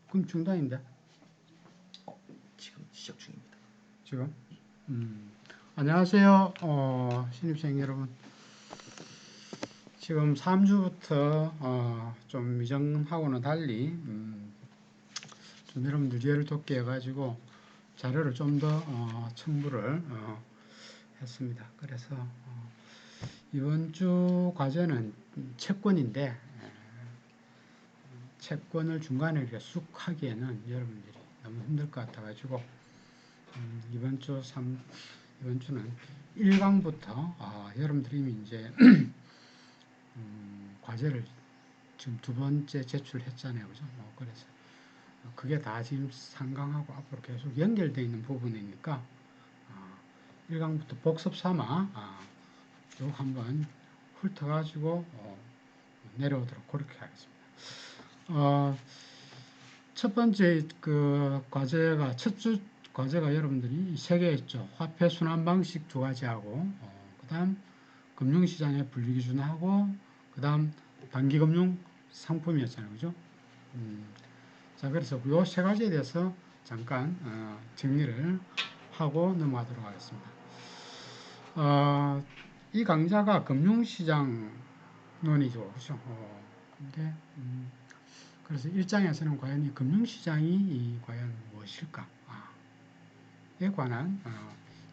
그럼 중단인데? 지금 시작 중입니다. 지금? 안녕하세요. 신입생 여러분. 지금 3주부터 좀 미정하고는 달리 좀 여러분들 이해를 돕게 해가지고 자료를 좀 더 첨부를 했습니다. 그래서 이번 주 과제는 채권인데 채권을 중간에 이렇게 쑥 하기에는 여러분들이 너무 힘들 것 같아가지고 이번 주는 1강부터 여러분들이 이미 이제 과제를 지금 두 번째 제출했잖아요, 그죠? 그래서 그게 다 지금 상강하고 앞으로 계속 연결되어 있는 부분이니까 1강부터 복습 삼아 쭉 한번 훑어가지고 내려오도록 그렇게 하겠습니다. 첫 번째 그 과제가 첫 주 과제가 여러분들이 세 개였죠. 화폐 순환 방식 두 가지하고 그다음 금융시장의 분리기준하고 그다음 단기금융 상품이었잖아요, 그죠? 자, 그래서 이 세 가지에 대해서 잠깐 정리를 하고 넘어가도록 하겠습니다. 이 강좌가 금융시장 논이죠, 그죠? 근데 그래서 1장에서는 과연 이 금융시장이 과연 무엇일까에 관한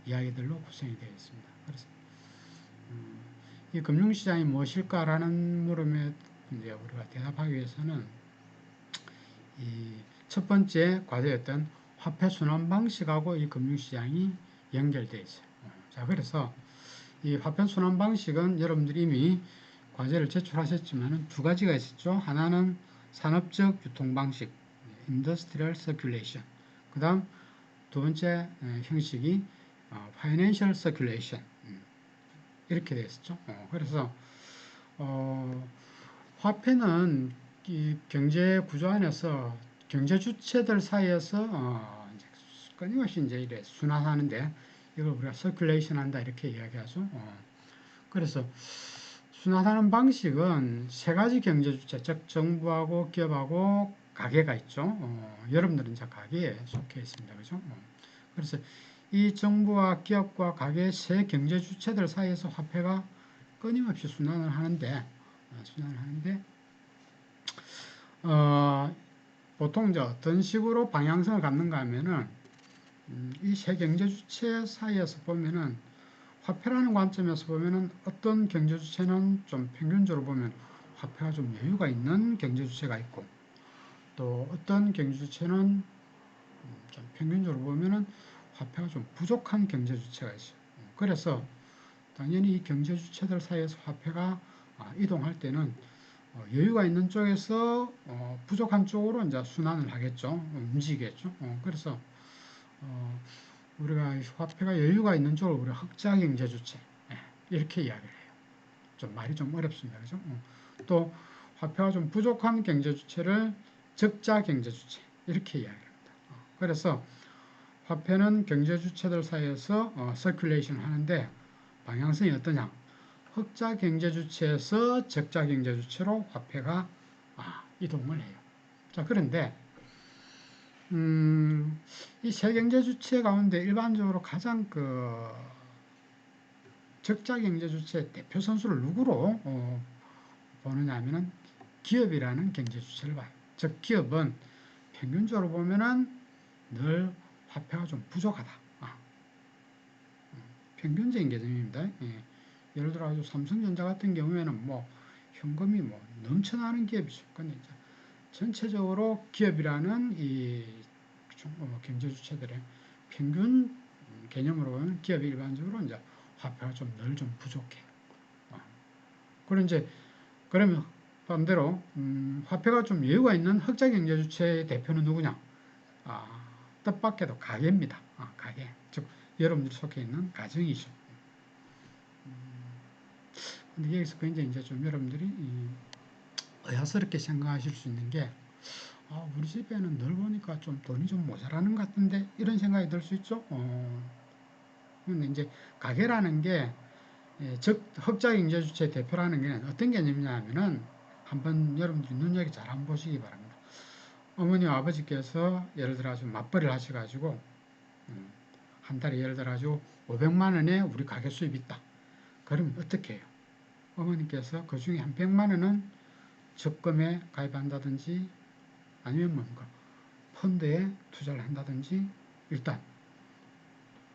이야기들로 구성이 되어 있습니다. 그래서 이 금융시장이 무엇일까라는 물음에 이제 우리가 대답하기 위해서는 이 첫 번째 과제였던 화폐 순환 방식하고 이 금융시장이 연결되어 있어요. 자, 그래서 이 화폐 순환 방식은 여러분들이 이미 과제를 제출하셨지만 두 가지가 있었죠. 하나는 산업적 유통 방식, industrial circulation. 그 다음 두 번째 형식이 financial circulation. 이렇게 되어 있었죠. 그래서 화폐는 이 경제 구조 안에서 경제 주체들 사이에서 이제 끊임없이 이제 이래 순환하는데 이걸 우리가 서큘레이션 한다 이렇게 이야기하죠. 그래서 순환하는 방식은 세 가지 경제 주체, 즉 정부하고 기업하고 가게가 있죠. 여러분들은 이제 가게에 속해 있습니다. 그죠? 그래서 이 정부와 기업과 가게 세 경제 주체들 사이에서 화폐가 끊임없이 순환을 하는데 보통 이제 어떤 식으로 방향성을 갖는가 하면은 이 세 경제 주체 사이에서 보면은 화폐라는 관점에서 보면은 어떤 경제 주체는 좀 평균적으로 보면 화폐가 좀 여유가 있는 경제 주체가 있고 또 어떤 경제 주체는 좀 평균적으로 보면은 화폐가 좀 부족한 경제 주체가 있어요. 그래서 당연히 이 경제 주체들 사이에서 화폐가 이동할 때는 여유가 있는 쪽에서 부족한 쪽으로 이제 순환을 하겠죠. 움직이겠죠. 그래서 우리가 화폐가 여유가 있는 쪽을 우리가 흑자 경제 주체 이렇게 이야기를 해요. 좀 말이 좀 어렵습니다. 그죠? 또 화폐가 좀 부족한 경제 주체를 적자 경제 주체 이렇게 이야기합니다. 그래서 화폐는 경제 주체들 사이에서 서큘레이션 하는데 방향성이 어떠냐? 흑자 경제 주체에서 적자 경제 주체로 화폐가 이동을 해요. 자, 그런데 이 세 경제 주체 가운데 일반적으로 가장 그 적자 경제 주체 대표 선수를 누구로 보느냐 하면은 기업이라는 경제 주체를 봐요. 즉 기업은 평균적으로 보면은 늘 화폐가 좀 부족하다. 평균적인 개념입니다. 예를 들어 아주 삼성전자 같은 경우에는 뭐 현금이 뭐 넘쳐나는 기업이죠. 근데 이제 전체적으로 기업이라는 이 경제 주체들의 평균 개념으로 보면 기업이 일반적으로 이제 화폐가 좀 늘 좀 부족해. 그런 이제 그러면 반대로 화폐가 좀 여유가 있는 흑자 경제 주체의 대표는 누구냐? 뜻밖에도 가게입니다. 가게. 즉 여러분들이 속해 있는 가정이죠. 근데 여기서 굉장히 이제 좀 여러분들이 의아스럽게 생각하실 수 있는 게 우리 집에는 늘 보니까 좀 돈이 좀 모자라는 것 같은데 이런 생각이 들 수 있죠. 근데 이제 가계라는 게 즉 흑자 경제 주체 대표라는 게 어떤 개념이냐 하면은 한번 여러분들이 눈여겨 잘 한번 보시기 바랍니다. 어머니와 아버지께서 예를 들어 가지고 맞벌이를 하셔가지고 한 달에 예를 들어 가지고 500만 원의 우리 가계 수입이 있다. 그러면 어떻게 해요? 어머니께서 그 중에 한 100만 원은 적금에 가입한다든지 아니면 뭡니까? 펀드에 투자를 한다든지 일단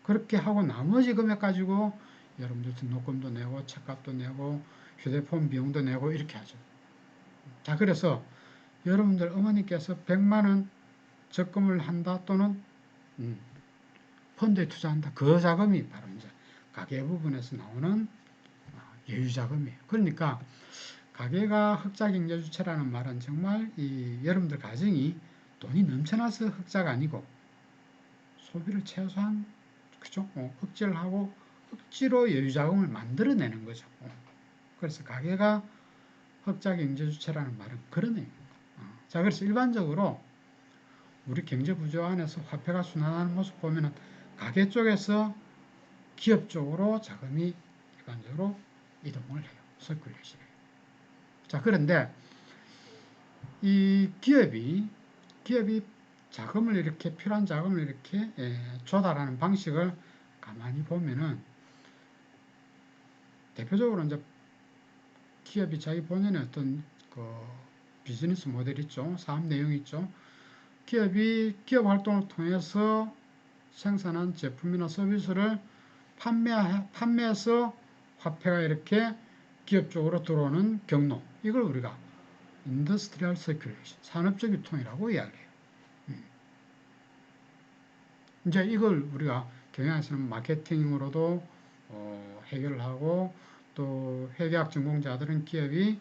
그렇게 하고 나머지 금액 가지고 여러분들 등록금도 내고 책값도 내고 휴대폰 비용도 내고 이렇게 하죠. 자, 그래서 여러분들 어머니께서 100만 원 적금을 한다 또는 펀드에 투자한다. 그 자금이 바로 이제 가계 부분에서 나오는 여유 자금이에요. 그러니까 가계가 흑자 경제 주체라는 말은 정말 이 여러분들 가정이 돈이 넘쳐나서 흑자가 아니고 소비를 최소한 그죠? 흑지를 하고 흑지로 여유 자금을 만들어내는 거죠. 그래서 가계가 흑자 경제 주체라는 말은 그런 의미입니다. 자, 그래서 일반적으로 우리 경제 구조 안에서 화폐가 순환하는 모습 보면은 가계 쪽에서 기업 쪽으로 자금이 일반적으로 이동을 해요. 서큘레이션을. 자, 그런데 이 기업이 자금을 이렇게 필요한 자금을 이렇게 조달하는 방식을 가만히 보면은 대표적으로 이제 기업이 자기 본연의 어떤 그 비즈니스 모델 있죠. 사업 내용이 있죠. 기업이 기업 활동을 통해서 생산한 제품이나 서비스를 판매해서 화폐가 이렇게 기업 쪽으로 들어오는 경로. 이걸 우리가 인더스트리얼 서큘레이션, 산업적 유통이라고 이야기해요. 이제 이걸 우리가 경영에서는 마케팅으로도 해결을 하고 또 회계학 전공자들은 기업이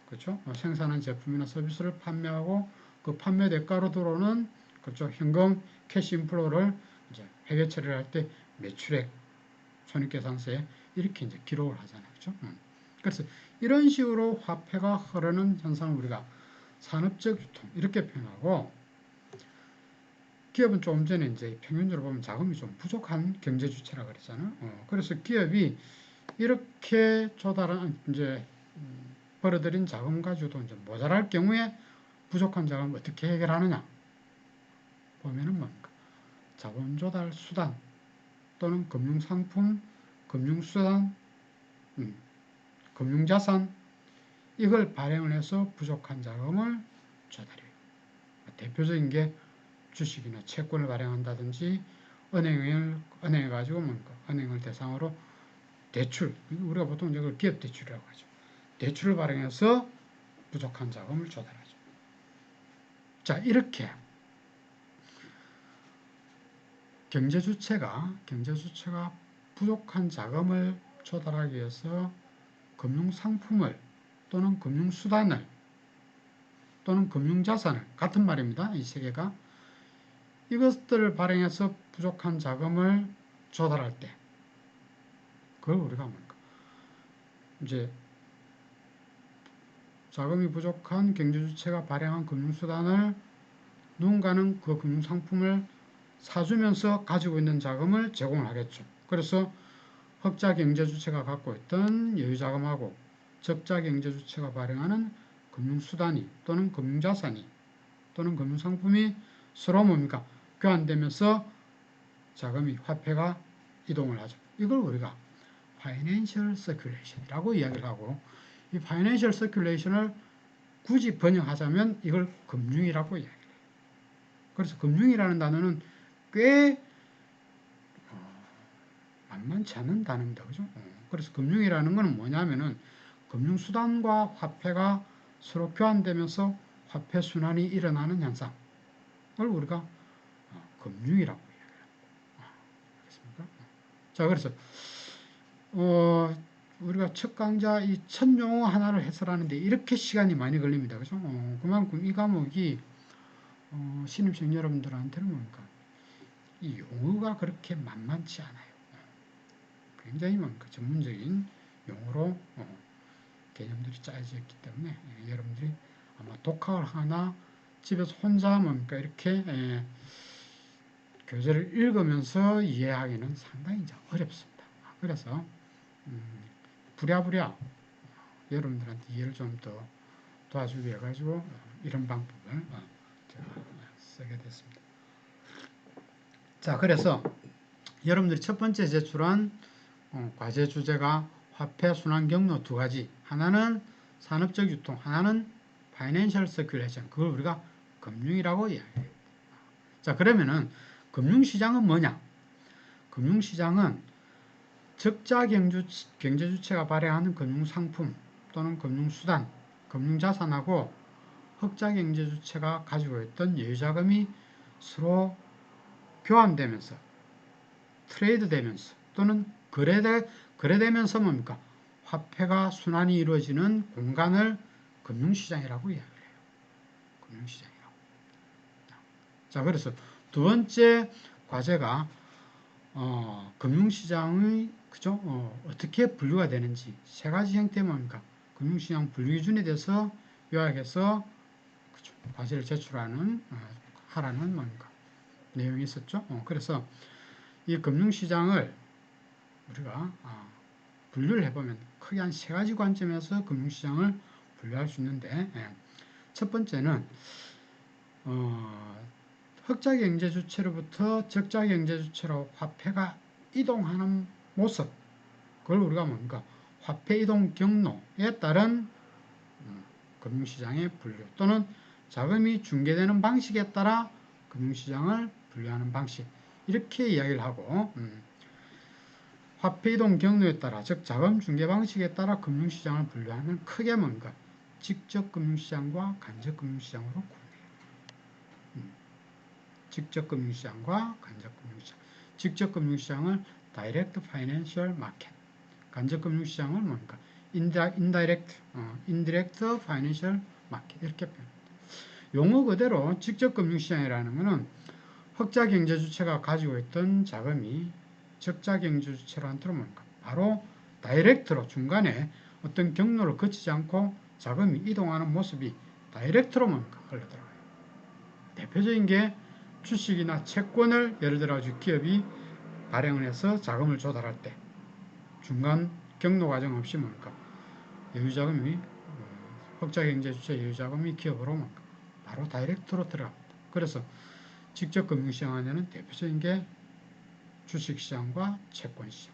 그렇죠? 생산한 제품이나 서비스를 판매하고 그 판매 대가로 들어오는 그렇죠? 현금 캐시 인플로를 이제 회계 처리를 할 때 매출액, 손익계산서에 이렇게 이제 기록을 하잖아요. 그렇죠? 그래서 이런 식으로 화폐가 흐르는 현상을 우리가 산업적 유통 이렇게 표현하고 기업은 조금 전에 이제 평균적으로 보면 자금이 좀 부족한 경제 주체라 그랬잖아요. 그래서 기업이 이렇게 조달한 이제 벌어들인 자금 가지고도 이제 모자랄 경우에 부족한 자금을 어떻게 해결하느냐 보면은 뭡니까? 자본 조달 수단 또는 금융 상품, 금융 수단, 금융 자산 이걸 발행을 해서 부족한 자금을 조달해요. 대표적인 게 주식이나 채권을 발행한다든지 은행에 가지고 뭡니까? 은행을 대상으로 대출, 우리가 보통 이걸 기업 대출이라고 하죠. 대출을 발행해서 부족한 자금을 조달하죠. 자, 이렇게 경제 주체가 부족한 자금을 조달하기 위해서 금융 상품을 또는 금융 수단을 또는 금융 자산을 같은 말입니다. 이 세 개가 이것들을 발행해서 부족한 자금을 조달할 때 그걸 우리가 뭡니까? 이제 자금이 부족한 경제 주체가 발행한 금융 수단을 누군가는 그 금융 상품을 사주면서 가지고 있는 자금을 제공을 하겠죠. 그래서 흑자 경제 주체가 갖고 있던 여유 자금하고 적자 경제 주체가 발행하는 금융 수단이 또는 금융 자산이 또는 금융 상품이 서로 뭡니까? 교환되면서 자금이 화폐가 이동을 하죠. 이걸 우리가 파이낸셜 서큘레이션이라고 이야기를 하고 이 파이낸셜 서큘레이션을 굳이 번역하자면 이걸 금융이라고 이야기해요. 그래서 금융이라는 단어는 꽤 만만치 않은 단어입니다. 그죠? 그래서 금융이라는 것은 뭐냐면은 금융수단과 화폐가 서로 교환되면서 화폐 순환이 일어나는 현상을 우리가 금융이라고 이야기합니다. 알겠습니까? 자, 그래서 우리가 첫 강좌 이 첫 용어 하나를 해설하는데 이렇게 시간이 많이 걸립니다. 그죠? 그만큼 이 과목이 신입생 여러분들한테는 뭡니까? 이 용어가 그렇게 만만치 않아요. 굉장히 뭡니까? 전문적인 용어로 개념들이 짜여져 있기 때문에 여러분들이 아마 독학을 하나 집에서 혼자 뭡니까? 이렇게 교재를 읽으면서 이해하기는 상당히 이제 어렵습니다. 그래서 부랴부랴 여러분들한테 이해를 좀 더 도와주기 위해 가지고 이런 방법을 제가 쓰게 됐습니다. 자, 그래서 여러분들이 첫 번째 제출한 과제 주제가 화폐 순환 경로 두 가지. 하나는 산업적 유통, 하나는 파이낸셜 서큘레이션. 그걸 우리가 금융이라고 이야기해요. 자, 그러면은 금융시장은 뭐냐? 금융시장은 적자 경제주체가 발행하는 금융상품 또는 금융수단, 금융자산하고 흑자 경제주체가 가지고 있던 여유자금이 서로 교환되면서 트레이드되면서 또는 거래되면서 뭡니까? 화폐가 순환이 이루어지는 공간을 금융시장이라고 이야기를 해요. 금융시장이라고. 자, 그래서 두 번째 과제가 금융시장의 그죠? 어떻게 분류가 되는지 세 가지 형태 뭡니까? 금융시장 분류 기준에 대해서 요약해서 그죠? 과제를 제출하는 하라는 뭡니까? 내용이 있었죠. 그래서 이 금융시장을 우리가 분류를 해보면 크게 한 세 가지 관점에서 금융시장을 분류할 수 있는데 첫 번째는 흑자 경제 주체로부터 적자 경제 주체로 화폐가 이동하는 모습, 그걸 우리가 뭡니까? 화폐 이동 경로에 따른 금융시장의 분류 또는 자금이 중개되는 방식에 따라 금융시장을 분류하는 방식, 이렇게 이야기를 하고 화폐 이동 경로에 따라, 즉 자금 중개 방식에 따라 금융시장을 분류하면 크게 뭔가 직접 금융시장과 간접 금융시장으로 구분해요. 직접 금융시장과 간접 금융시장. 직접 금융시장을 Direct Financial Market, 간접 금융시장을 뭡니까? Indirect Financial Market, 이렇게 표현합니다. 용어 그대로 직접 금융시장이라는 것은 흑자 경제 주체가 가지고 있던 자금이 적자 경제 주체로한테로 뭡니까? 바로 다이렉트로 중간에 어떤 경로를 거치지 않고 자금이 이동하는 모습이 다이렉트로 뭡니까? 흘러들어가요. 대표적인 게 주식이나 채권을 예를 들어 기업이 발행을 해서 자금을 조달할 때 중간 경로 과정 없이 뭡니까? 여유자금이 흑자 경제 주체 여유자금이 기업으로 뭡니까? 바로 다이렉트로 들어갑니다. 그래서 직접 금융시장 안에는 대표적인 게 주식시장과 채권시장,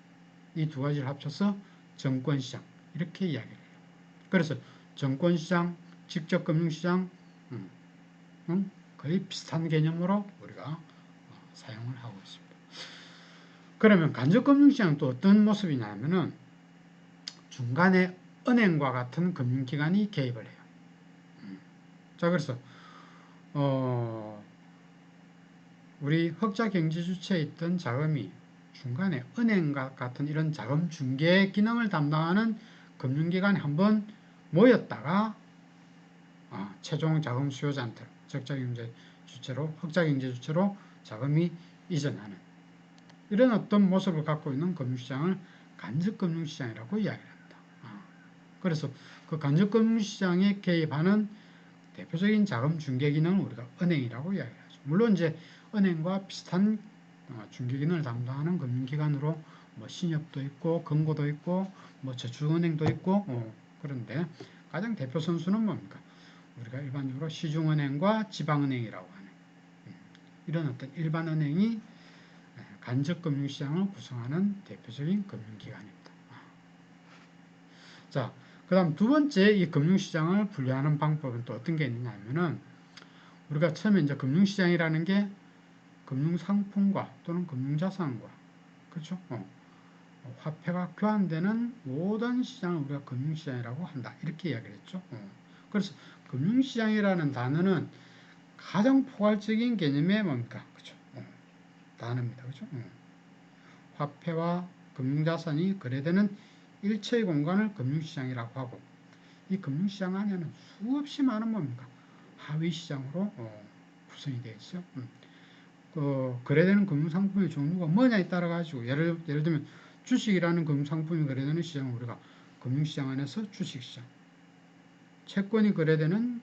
이 두 가지를 합쳐서 정권시장, 이렇게 이야기를 해요. 그래서 정권시장, 직접 금융시장 거의 비슷한 개념으로 우리가 사용을 하고 있습니다. 그러면 간접 금융시장은 또 어떤 모습이냐면은 중간에 은행과 같은 금융기관이 개입을 해요. 자, 그래서 우리 흑자 경제 주체에 있던 자금이 중간에 은행과 같은 이런 자금 중개 기능을 담당하는 금융기관에 한번 모였다가 최종 자금 수요자한테 적자 경제 주체로, 흑자 경제 주체로 자금이 이전하는 이런 어떤 모습을 갖고 있는 금융시장을 간접 금융시장이라고 이야기를 합니다. 그래서 그 간접 금융시장에 개입하는 대표적인 자금 중개 기능을 우리가 은행이라고 이야기를 하죠. 물론 이제 은행과 비슷한 중개 기능을 담당하는 금융기관으로 뭐 신협도 있고 금고도 있고 뭐 저축은행도 있고 그런데 가장 대표 선수는 뭡니까? 우리가 일반적으로 시중은행과 지방은행이라고 하는 이런 어떤 일반 은행이 간접 금융시장을 구성하는 대표적인 금융기관입니다. 자, 그 다음 두 번째 이 금융시장을 분류하는 방법은 또 어떤 게 있느냐 하면은 우리가 처음에 이제 금융시장이라는 게 금융상품과 또는 금융자산과 그렇죠? 화폐가 교환되는 모든 시장을 우리가 금융시장이라고 한다. 이렇게 이야기를 했죠. 그래서 금융시장이라는 단어는 가장 포괄적인 개념의 뭡니까? 그렇죠? 단어입니다. 그렇죠? 화폐와 금융자산이 거래되는 일체의 공간을 금융시장이라고 하고 이 금융시장 안에는 수없이 많은 뭡니까? 하위시장으로 구성이 되어 있죠. 거래되는 금융상품의 종류가 뭐냐에 따라 가지고 예를 들면 주식이라는 금융상품이 거래되는 시장을 우리가 금융시장 안에서 주식시장, 채권이 거래되는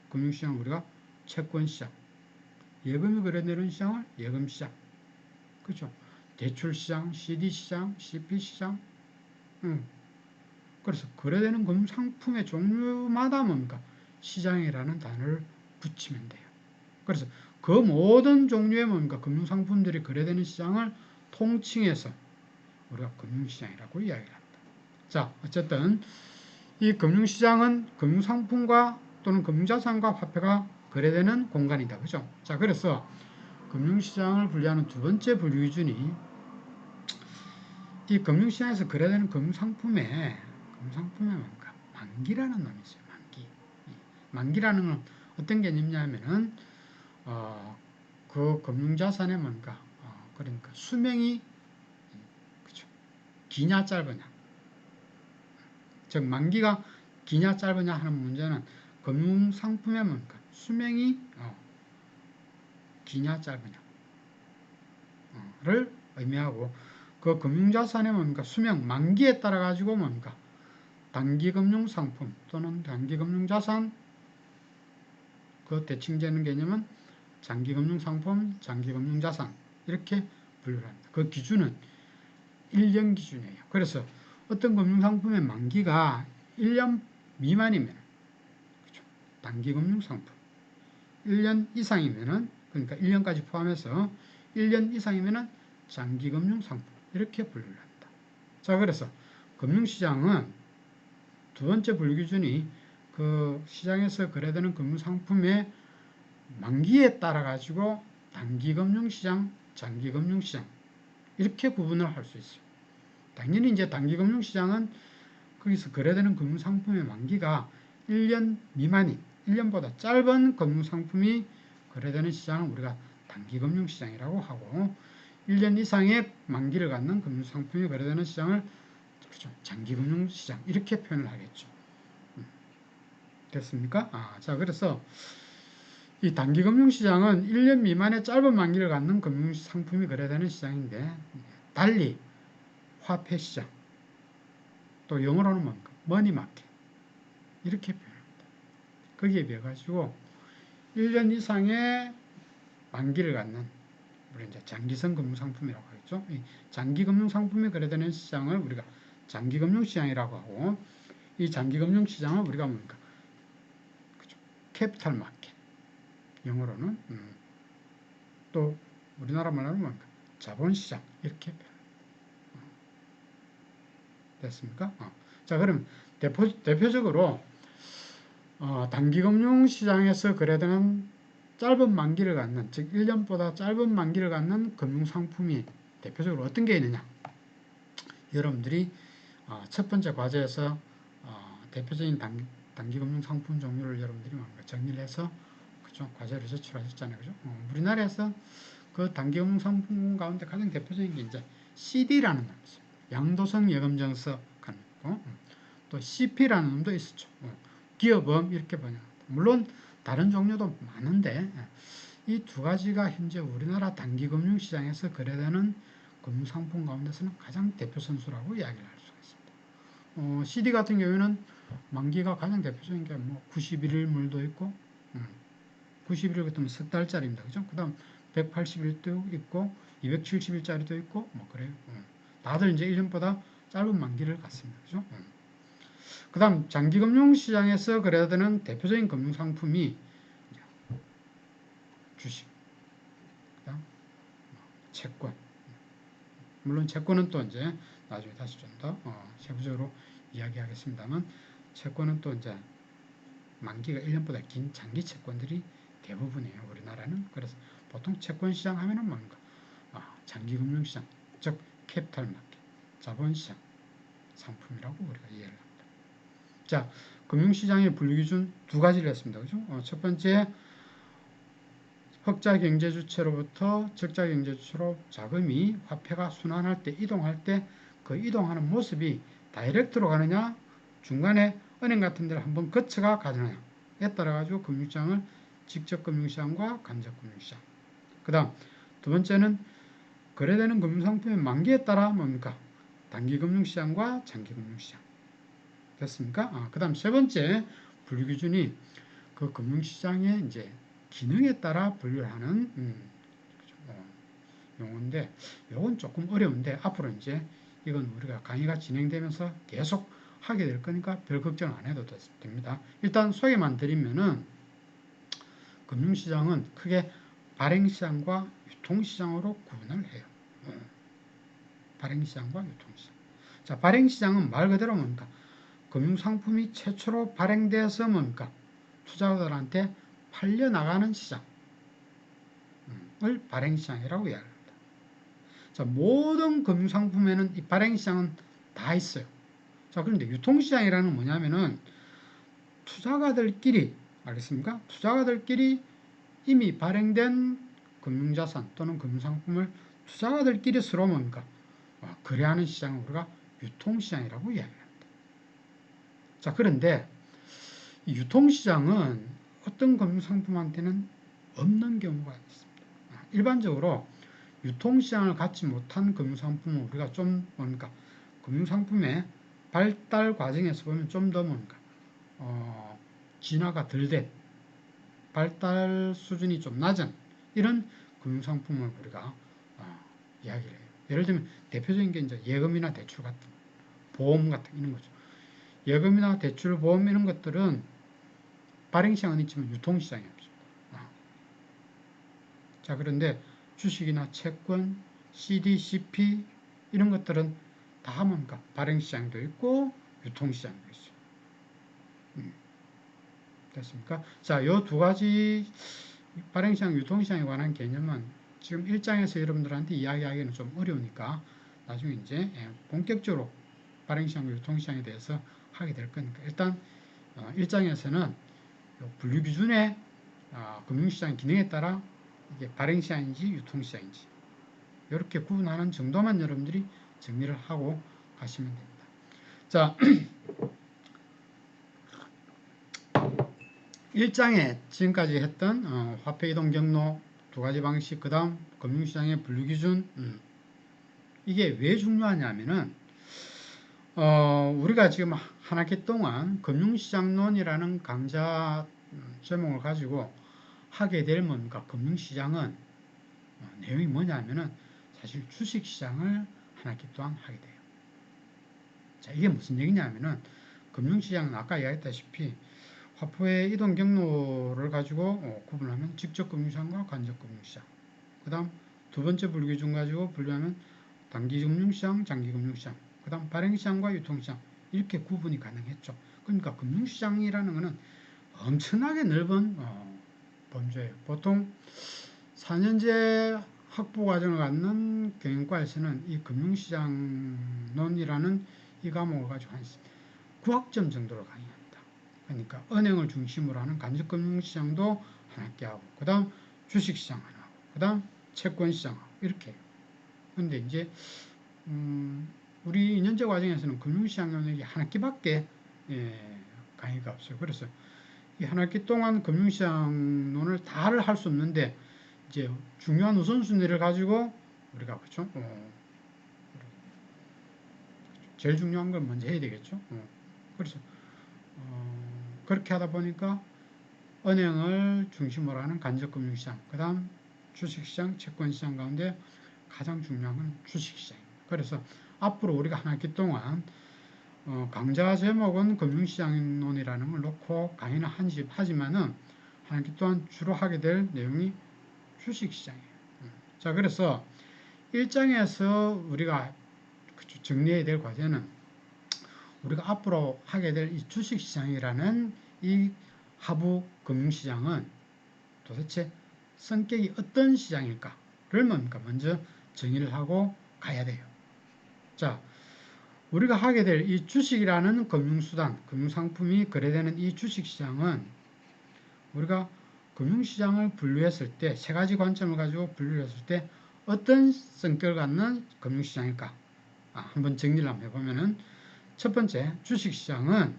금융시장을 우리가 채권시장, 예금이 거래되는 시장을 예금시장, 그렇죠? 대출시장, CD시장, CP시장, 그래서 거래되는 금융상품의 종류마다 뭡니까? 시장이라는 단어를 붙이면 돼요. 그래서 그 모든 종류의 뭔가 금융상품들이 거래되는 시장을 통칭해서 우리가 금융시장이라고 이야기를 합니다. 자, 어쨌든 이 금융시장은 금융상품과 또는 금융자산과 화폐가 거래되는 공간이다. 그죠? 자, 그래서 금융시장을 분류하는 두 번째 분류 기준이 이 금융시장에서 거래되는 금융상품의 뭔가 만기라는 놈이 있어요. 만기. 만기라는 건 어떤 개념이냐면은 그 금융자산의 뭔가 그러니까 수명이 그죠? 기냐 짧으냐. 즉 만기가 기냐 짧으냐 하는 문제는 금융상품의 뭔가 수명이 기냐 짧으냐를 의미하고 그 금융자산의 뭔가 수명 만기에 따라 가지고 뭔가 단기금융상품 또는 단기금융자산 그 대칭되는 개념은 장기금융상품, 장기금융자산 이렇게 분류를 합니다. 그 기준은 1년 기준이에요. 그래서 어떤 금융상품의 만기가 1년 미만이면 그렇죠? 단기금융상품 1년 이상이면은 그러니까 1년까지 포함해서 1년 이상이면은 장기금융상품 이렇게 분류를 합니다. 자, 그래서 금융시장은 두 번째 분류 기준이 그 시장에서 거래되는 금융상품의 만기에 따라 가지고 단기금융시장, 장기금융시장 이렇게 구분을 할 수 있어요. 당연히 이제 단기금융시장은 거기서 거래되는 금융상품의 만기가 1년 미만인, 1년보다 짧은 금융상품이 거래되는 시장은 우리가 단기금융시장이라고 하고 1년 이상의 만기를 갖는 금융상품이 거래되는 시장을 그렇죠. 장기금융시장 이렇게 표현을 하겠죠. 됐습니까? 자, 그래서 이 단기금융시장은 1년 미만의 짧은 만기를 갖는 금융상품이 거래되는 시장인데 달리 화폐시장 또 영어로는 뭔가 머니마켓 이렇게 표현합니다. 거기에 비해 가지고 1년 이상의 만기를 갖는 우리 이제 장기성 금융상품이라고 하겠죠. 이 장기금융상품이 거래되는 시장을 우리가 장기금융시장이라고 하고 이 장기금융시장을 우리가 뭡니까? 그죠? 캐피탈 마켓 영어로는 또 우리나라 말로는 뭡니까? 자본시장 이렇게 됐습니까? 자, 그럼 대표적으로 단기금융시장에서 거래되는 짧은 만기를 갖는 즉 1년보다 짧은 만기를 갖는 금융상품이 대표적으로 어떤 게 있느냐? 여러분들이 첫 번째 과제에서 대표적인 단기금융상품 종류를 여러분들이 정리를 해서 그죠? 과제를 제출하셨잖아요. 그죠? 우리나라에서 그 단기금융상품 가운데 가장 대표적인 게 이제 CD라는 놈이 있어요. 양도성 예금증서 하는 거. 또 CP라는 놈도 있었죠. 기업음 이렇게 번역합니다. 물론 다른 종류도 많은데 이 두 가지가 현재 우리나라 단기금융시장에서 거래되는 금융상품 가운데서는 가장 대표 선수라고 이야기를 할 수가 있습니다. CD 같은 경우에는 만기가 가장 대표적인 게 뭐 91일물도 있고 91일 같으면 석 달짜리입니다. 그죠? 그 다음 180일도 있고 270일짜리도 있고 뭐 그래요. 다들 이제 1년보다 짧은 만기를 갖습니다. 그죠? 그 다음 장기금융시장에서 거래되는 대표적인 금융상품이 주식, 그 다음 채권. 물론 채권은 또 이제 나중에 다시 좀 더 세부적으로 이야기하겠습니다만 채권은 또 이제 만기가 1년보다 긴 장기 채권들이 대부분이에요. 우리나라는. 그래서 보통 채권시장 하면은 뭔가 장기금융시장, 즉 캐피탈 마켓, 자본시장 상품이라고 우리가 이해를 합니다. 자, 금융시장의 분류기준 두 가지를 했습니다. 그죠? 첫 번째, 흑자경제주체로부터 적자경제주체로 자금이 화폐가 순환할 때, 이동할 때 그 이동하는 모습이 다이렉트로 가느냐, 중간에 은행 같은 데를 한번 거쳐가 가느냐에 따라 가지고 금융시장을 직접금융시장과 간접금융시장. 그 다음, 두 번째는 거래되는 금융상품의 만기에 따라 뭡니까? 단기금융시장과 장기금융시장. 됐습니까? 그 다음 세 번째 분류기준이 그 금융시장의 이제 기능에 따라 분류를 하는 용어인데, 요건 조금 어려운데, 앞으로 이제 이건 우리가 강의가 진행되면서 계속 하게 될 거니까 별 걱정 안 해도 됩니다. 일단 소개만 드리면은 금융시장은 크게 발행시장과 유통시장으로 구분을 해요. 발행시장과 유통시장. 자, 발행시장은 말 그대로 뭡니까? 금융상품이 최초로 발행돼서 뭡니까? 투자자들한테 팔려나가는 시장을 발행시장이라고 이야기합니다. 자, 모든 금융상품에는 이 발행시장은 다 있어요. 자, 그런데 유통시장이라는 건 뭐냐면은 투자가들끼리, 알겠습니까? 투자가들끼리 이미 발행된 금융자산 또는 금융상품을 투자가들끼리 서로 뭡니까? 거래하는 시장을 우리가 유통시장이라고 이야기합니다. 자, 그런데 이 유통시장은 어떤 금융상품한테는 없는 경우가 있습니다. 일반적으로 유통시장을 갖지 못한 금융상품은 우리가 좀 뭡니까? 금융상품의 발달 과정에서 보면 좀 더 뭡니까? 진화가 덜 된, 발달 수준이 좀 낮은 이런 금융상품을 우리가 이야기를 해요. 예를 들면 대표적인 게 이제 예금이나 대출 같은, 보험 같은 이런 거죠. 예금이나 대출, 보험 이런 것들은 발행시장은 있지만 유통시장이 없습니다. 자, 그런데 주식이나 채권, CD, CP 이런 것들은 다 뭡니까? 발행시장도 있고 유통시장도 있어요. 됐습니까? 자, 요 두 가지 발행시장, 유통시장에 관한 개념은 지금 1장에서 여러분들한테 이야기하기는 좀 어려우니까 나중에 이제 본격적으로 발행시장, 유통시장에 대해서 하게 될 거니까 일단 1장에서는 분류기준의 금융시장 기능에 따라 이게 발행시장인지 유통시장인지 이렇게 구분하는 정도만 여러분들이 정리를 하고 가시면 됩니다. 자, 1장에 지금까지 했던 화폐 이동 경로 두 가지 방식, 그 다음 금융시장의 분류기준, 이게 왜 중요하냐면은 우리가 지금 한 학기 동안 금융시장론이라는 강좌 제목을 가지고 하게 될 뭡니까? 금융시장은 내용이 뭐냐면은 사실 주식시장을 한 학기 동안 하게 돼요. 자, 이게 무슨 얘기냐면은 금융시장은 아까 이야기했다시피 화폐의 이동 경로를 가지고 구분하면 직접 금융시장과 간접 금융시장. 그 다음 두 번째 분류기준 가지고 분류하면 단기 금융시장, 장기 금융시장. 그 다음 발행시장과 유통시장. 이렇게 구분이 가능했죠. 그러니까 금융시장이라는 것은 엄청나게 넓은 범주예요. 보통 4년제 학부 과정을 갖는 경영과에서는 이 금융시장론이라는 이 과목을 가지고 한 9학점 정도를 강의합니다. 그러니까 은행을 중심으로 하는 간접금융시장도 한 학기 하고, 그 다음 주식시장 하나 하고, 그 다음 채권시장 하고, 이렇게 해요. 근데 이제, 우리 2년제 과정에서는 금융시장론이 한 학기밖에 강의가 없어요. 그래서 이 한 학기 동안 금융시장론을 다를 할 수 없는데, 이제 중요한 우선순위를 가지고 우리가 그렇죠. 제일 중요한 걸 먼저 해야 되겠죠. 그래서 그렇게 하다 보니까 은행을 중심으로 하는 간접금융시장, 그 다음 주식시장, 채권시장 가운데 가장 중요한 건 주식시장입니다. 그래서 앞으로 우리가 한 학기 동안 강좌 제목은 금융시장론이라는 걸 놓고 강의는 하지만은 한 학기 동안 주로 하게 될 내용이 주식시장이에요. 자, 그래서 1장에서 우리가 정리해야 될 과제는 우리가 앞으로 하게 될 이 주식시장이라는 이 하부 금융시장은 도대체 성격이 어떤 시장일까를 먼저 정의를 하고 가야 돼요. 자, 우리가 하게 될 이 주식이라는 금융수단, 금융상품이 거래되는 이 주식시장은 우리가 금융시장을 분류했을 때 세 가지 관점을 가지고 분류를 했을 때 어떤 성격을 갖는 금융시장일까? 한번 정리를 한번 해보면은 첫 번째, 주식시장은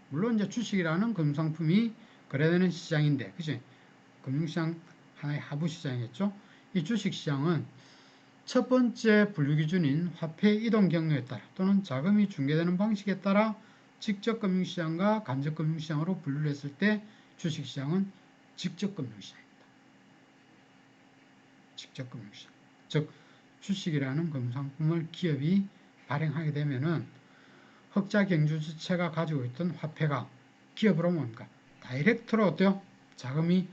물론 이제 주식이라는 금융상품이 거래되는 시장인데, 그치? 금융시장 하나의 하부 시장이겠죠? 이 주식시장은 첫 번째 분류기준인 화폐 이동 경로에 따라 또는 자금이 중개되는 방식에 따라 직접 금융시장과 간접 금융시장으로 분류를 했을 때 주식시장은 직접 금융시장입니다. 직접 금융시장. 즉, 주식이라는 금융상품을 기업이 발행하게 되면은 흑자 경주주체가 가지고 있던 화폐가 기업으로 뭡니까? 다이렉트로 어때요? 자금이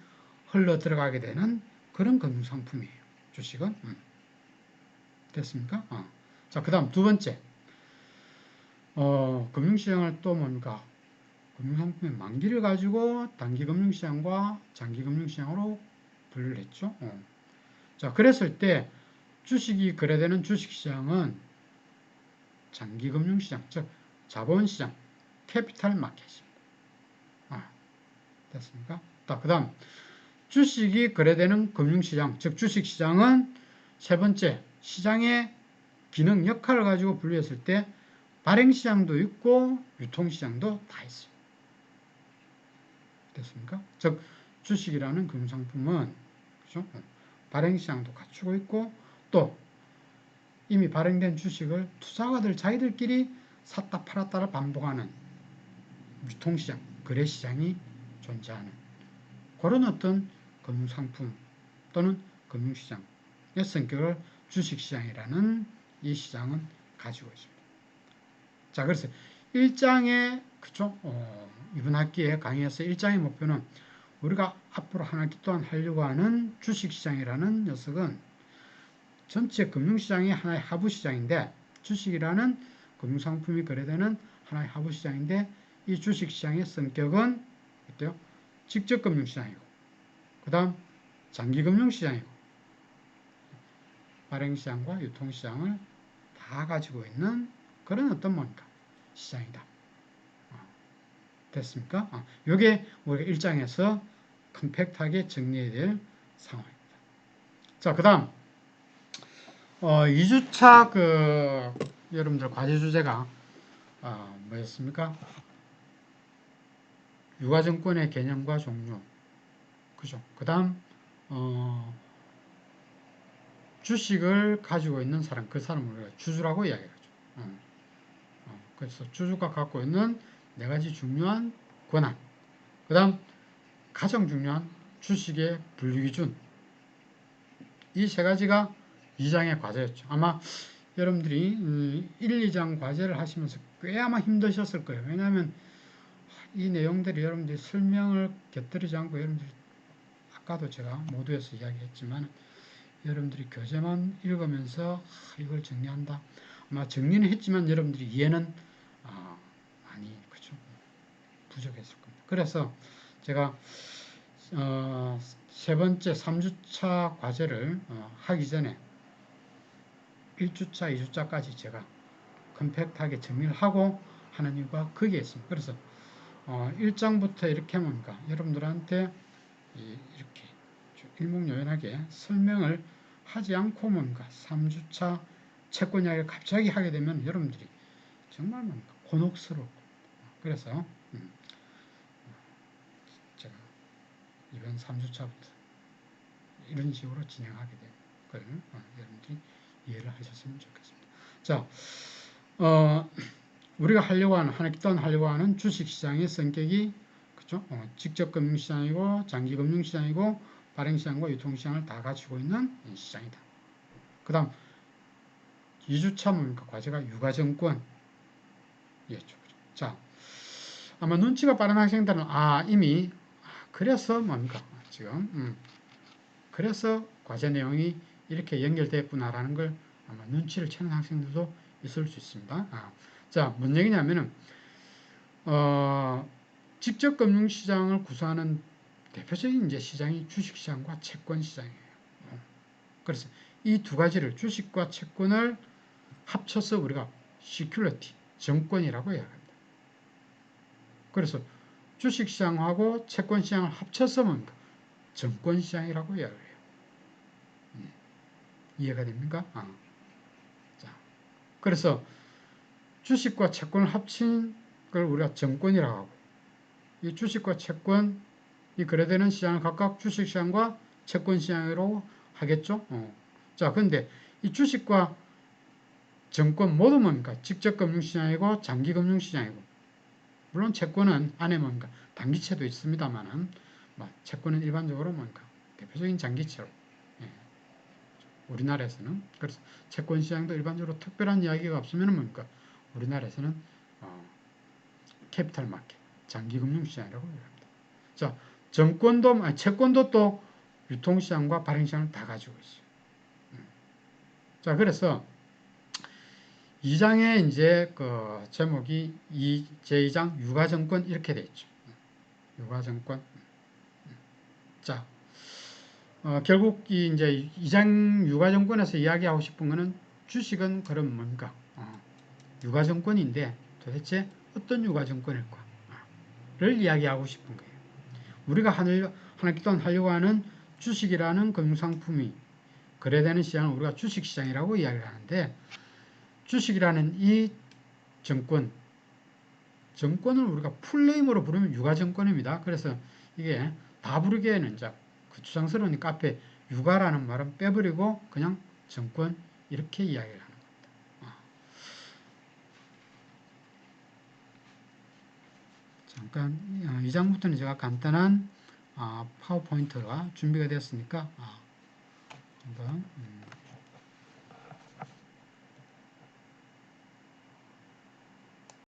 흘러 들어가게 되는 그런 금융상품이에요. 주식은. 됐습니까? 자, 그 다음 두 번째. 금융시장을 또 뭡니까? 금융상품의 만기를 가지고 단기 금융시장과 장기 금융시장으로 분류를 했죠. 자, 그랬을 때 주식이 거래되는 주식시장은 장기 금융시장, 즉 자본시장, 캐피탈 마켓입니다. 됐습니까? 그 다음 주식이 거래되는 금융시장, 즉 주식시장은 세 번째 시장의 기능 역할을 가지고 분류했을 때 발행시장도 있고 유통시장도 다 있어요. 됐습니까? 즉 주식이라는 금융상품은 그렇죠? 발행시장도 갖추고 있고 또 이미 발행된 주식을 투자가들 자기들끼리 샀다 팔았다를 반복하는 유통시장, 거래시장이 존재하는 그런 어떤 금융상품 또는 금융시장의 성격을 주식시장이라는 이 시장은 가지고 있습니다. 자, 그래서 1장의 그죠? 이번 학기에 강의에서 1장의 목표는 우리가 앞으로 한 학기 동안 하려고 하는 주식시장이라는 녀석은 전체 금융시장이 하나의 하부시장인데 주식이라는 금융상품이 거래되는 하나의 하부시장인데 이 주식시장의 성격은 어때요? 직접금융시장이고 그 다음 장기금융시장이고 발행시장과 유통시장을 다 가지고 있는 그런 어떤 뭔가 시장이다. 됐습니까? 요게 우리가 1장에서 컴팩트하게 정리해야 될 상황입니다. 자, 그 다음 2주차 여러분들 과제 주제가 뭐였습니까? 유가증권의 개념과 종류, 그죠? 그 다음 주식을 가지고 있는 사람, 그 사람을 우리가 주주라고 이야기하죠. 그래서 주주가 갖고 있는 네 가지 중요한 권한, 그 다음 가장 중요한 주식의 분류기준, 이 세 가지가 2장의 과제였죠. 아마 여러분들이 1, 2장 과제를 하시면서 꽤 아마 힘드셨을 거예요. 왜냐하면 이 내용들이 여러분들이 설명을 곁들이지 않고 여러분들이 아까도 제가 모두에서 이야기했지만 여러분들이 교재만 읽으면서 이걸 정리한다. 아마 정리는 했지만 여러분들이 이해는 많이 그렇죠? 부족했을 겁니다. 그래서 제가 세 번째 3주차 과제를 하기 전에 1주차, 2주차까지 제가 컴팩트하게 정리를 하고 하는 이유가 거기에 있습니다. 그래서 1장부터 이렇게 하니까 여러분들한테 이렇게 일목요연하게 설명을 하지 않고 뭔가 3주차 채권 이야기를 갑자기 하게 되면 여러분들이 정말 뭔가 곤혹스럽고 그래서 제가 이번 3주차부터 이런 식으로 진행하게 된 걸 여러분들이 이해를 하셨으면 좋겠습니다. 자, 우리가 하려고 하는 한 학기 동안 하려고 하는 주식시장의 성격이 그죠? 직접 금융시장이고 장기 금융시장이고 발행시장과 유통시장을 다 가지고 있는 시장이다. 그 다음 2주차 뭡니까? 과제가 유가증권이었죠. 자, 아마 눈치가 빠른 학생들은 이미 그래서 뭡니까? 지금 그래서 과제 내용이 이렇게 연결됐구나라는 걸 아마 눈치를 채는 학생들도 있을 수 있습니다. 자, 뭔 얘기냐면은 직접 금융시장을 구성하는 대표적인 이제 시장이 주식시장과 채권시장이에요. 그래서 이 두 가지를 주식과 채권을 합쳐서 우리가 시큐리티, 정권이라고 이야기합니다. 그래서 주식시장하고 채권시장을 합쳐서 뭔가 정권시장이라고 이야기해요. 이해가 됩니까? 자, 그래서 주식과 채권을 합친 걸 우리가 정권이라고 하고 이 주식과 채권이 거래되는 시장을 각각 주식시장과 채권시장으로 하겠죠. 자, 근데 이 주식과 정권 모두 뭡니까? 직접 금융시장이고 장기 금융시장이고 물론 채권은 안에 뭔가 단기채도 있습니다만은 채권은 일반적으로 뭔가 대표적인 장기채로 우리나라에서는 그래서 채권 시장도 일반적으로 특별한 이야기가 없으면 뭡니까? 우리나라에서는 캐피탈 마켓, 장기 금융 시장이라고 합니다. 자, 채권도 또 유통시장과 발행시장을 다 가지고 있어요. 자, 그래서 2장에 이제 그 제목이 제2장 유가증권 이렇게 돼 있죠. 유가증권. 자, 결국 이제 2장 유가증권에서 이야기하고 싶은 거는 주식은 그럼 뭔가? 유가증권인데 도대체 어떤 유가증권일까를 이야기하고 싶은 거예요. 우리가 하나님 또한 하려고 하는 주식이라는 금융상품이 거래되는 시장을 우리가 주식시장이라고 이야기를 하는데 주식이라는 이 정권을 우리가 풀네임으로 부르면 유가증권입니다. 그래서 이게 다 부르기에는 이제 그 추상스러우니까 앞에 유가라는 말은 빼버리고 그냥 정권 이렇게 이야기를 하는 겁니다. 잠깐 이 장부터는 제가 간단한 파워포인트가 준비가 되었으니까 한번